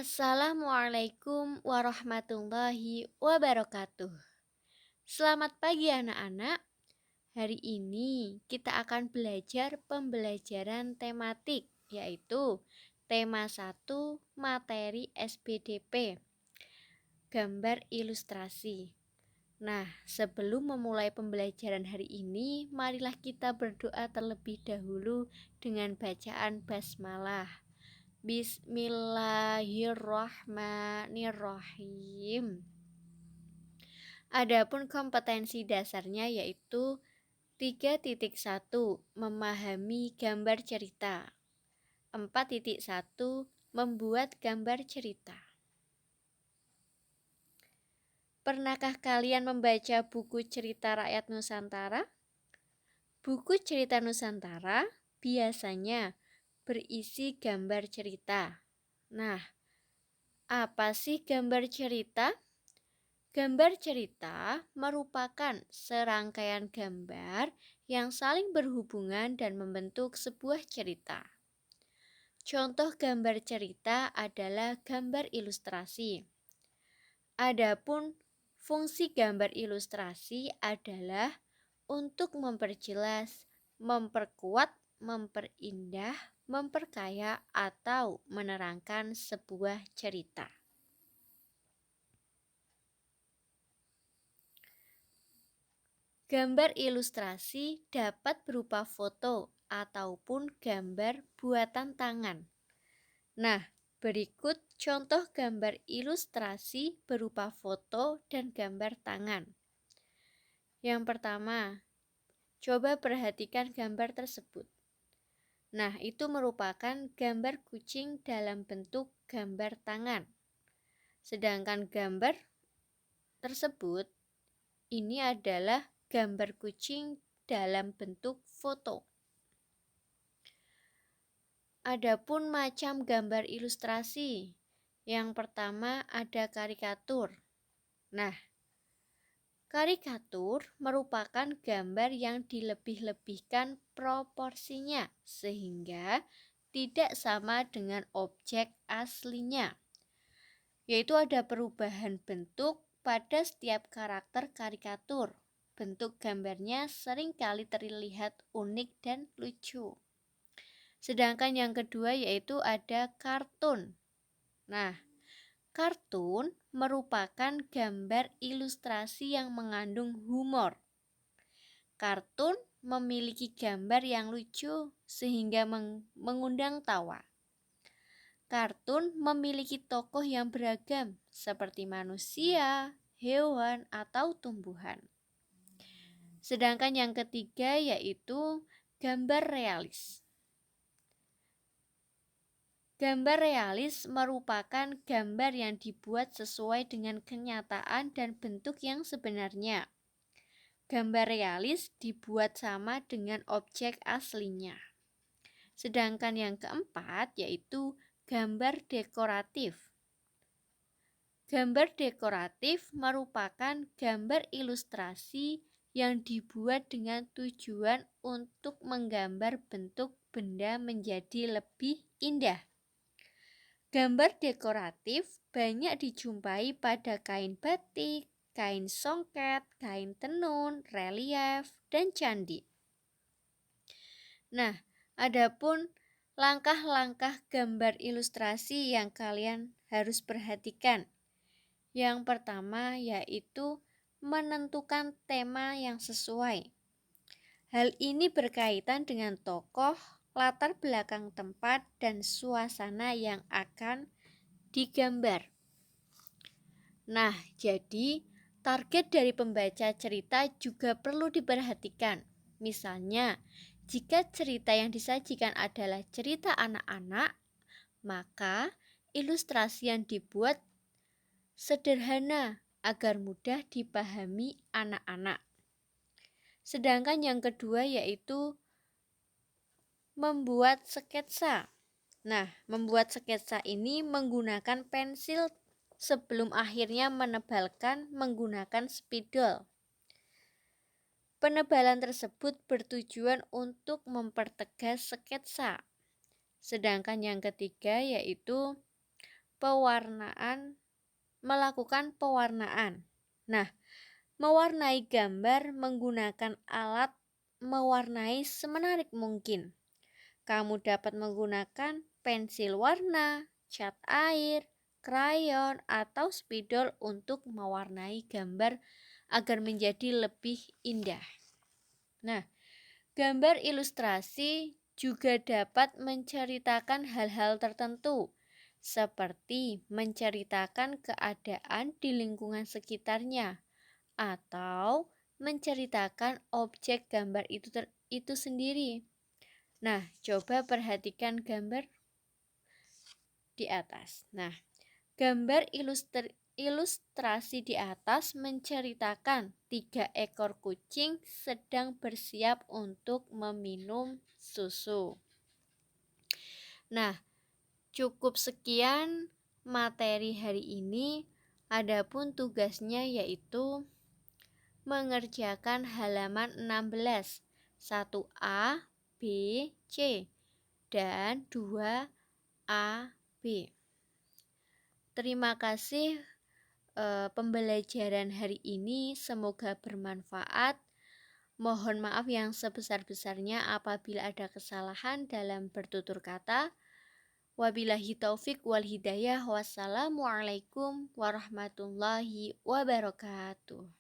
Assalamualaikum warahmatullahi wabarakatuh. Selamat pagi anak-anak. Hari ini kita akan belajar pembelajaran tematik, yaitu tema 1 materi SPDP, gambar ilustrasi. Nah, sebelum memulai pembelajaran hari ini, marilah kita berdoa terlebih dahulu dengan bacaan basmalah. Bismillahirrahmanirrahim. Adapun kompetensi dasarnya yaitu 3.1 memahami gambar cerita. 4.1 membuat gambar cerita. Pernahkah kalian membaca buku cerita rakyat Nusantara? Buku cerita Nusantara biasanya berisi gambar cerita. Nah, apa sih gambar cerita? Gambar cerita merupakan serangkaian gambar yang saling berhubungan dan membentuk sebuah cerita. Contoh gambar cerita adalah gambar ilustrasi. Adapun fungsi gambar ilustrasi adalah untuk memperjelas, memperkuat, memperindah, memperkaya, atau menerangkan sebuah cerita. Gambar ilustrasi dapat berupa foto ataupun gambar buatan tangan. Nah, berikut contoh gambar ilustrasi berupa foto dan gambar tangan. Yang pertama, coba perhatikan gambar tersebut. Nah, itu merupakan gambar kucing dalam bentuk gambar tangan. Sedangkan gambar tersebut ini adalah gambar kucing dalam bentuk foto. Adapun macam gambar ilustrasi. Yang pertama ada karikatur. Nah, karikatur merupakan gambar yang dilebih-lebihkan proporsinya sehingga tidak sama dengan objek aslinya. Yaitu ada perubahan bentuk pada setiap karakter karikatur. Bentuk gambarnya seringkali terlihat unik dan lucu. Sedangkan yang kedua yaitu ada kartun. Nah, kartun merupakan gambar ilustrasi yang mengandung humor. Kartun memiliki gambar yang lucu sehingga mengundang tawa. Kartun memiliki tokoh yang beragam seperti manusia, hewan, atau tumbuhan. Sedangkan yang ketiga yaitu gambar realis. Gambar realis merupakan gambar yang dibuat sesuai dengan kenyataan dan bentuk yang sebenarnya. Gambar realis dibuat sama dengan objek aslinya. Sedangkan yang keempat yaitu gambar dekoratif. Gambar dekoratif merupakan gambar ilustrasi yang dibuat dengan tujuan untuk menggambar bentuk benda menjadi lebih indah. Gambar dekoratif banyak dijumpai pada kain batik, kain songket, kain tenun, relief, dan candi. Nah, adapun langkah-langkah gambar ilustrasi yang kalian harus perhatikan. Yang pertama yaitu menentukan tema yang sesuai. Hal ini berkaitan dengan tokoh, latar belakang tempat, dan suasana yang akan digambar. Nah, jadi target dari pembaca cerita juga perlu diperhatikan. Misalnya, jika cerita yang disajikan adalah cerita anak-anak, maka ilustrasi yang dibuat sederhana agar mudah dipahami anak-anak. Sedangkan yang kedua yaitu membuat sketsa. Nah, membuat sketsa ini menggunakan pensil sebelum akhirnya menebalkan menggunakan spidol. Penebalan tersebut bertujuan untuk mempertegas sketsa. Sedangkan yang ketiga yaitu melakukan pewarnaan. Nah, mewarnai gambar menggunakan alat mewarnai semenarik mungkin. Kamu dapat menggunakan pensil warna, cat air, krayon, atau spidol untuk mewarnai gambar agar menjadi lebih indah. Nah, gambar ilustrasi juga dapat menceritakan hal-hal tertentu, seperti menceritakan keadaan di lingkungan sekitarnya, atau menceritakan objek gambar itu sendiri. Nah, coba perhatikan gambar di atas. Nah, gambar ilustrasi di atas menceritakan 3 ekor kucing sedang bersiap untuk meminum susu. Nah, cukup sekian materi hari ini. Adapun tugasnya yaitu mengerjakan halaman 16, 1A, B, C, dan 2A, B. Terima kasih pembelajaran hari ini, semoga bermanfaat. Mohon maaf yang sebesar-besarnya apabila ada kesalahan dalam bertutur kata. Wabillahi taufik wal hidayah. Wassalamualaikum warahmatullahi wabarakatuh.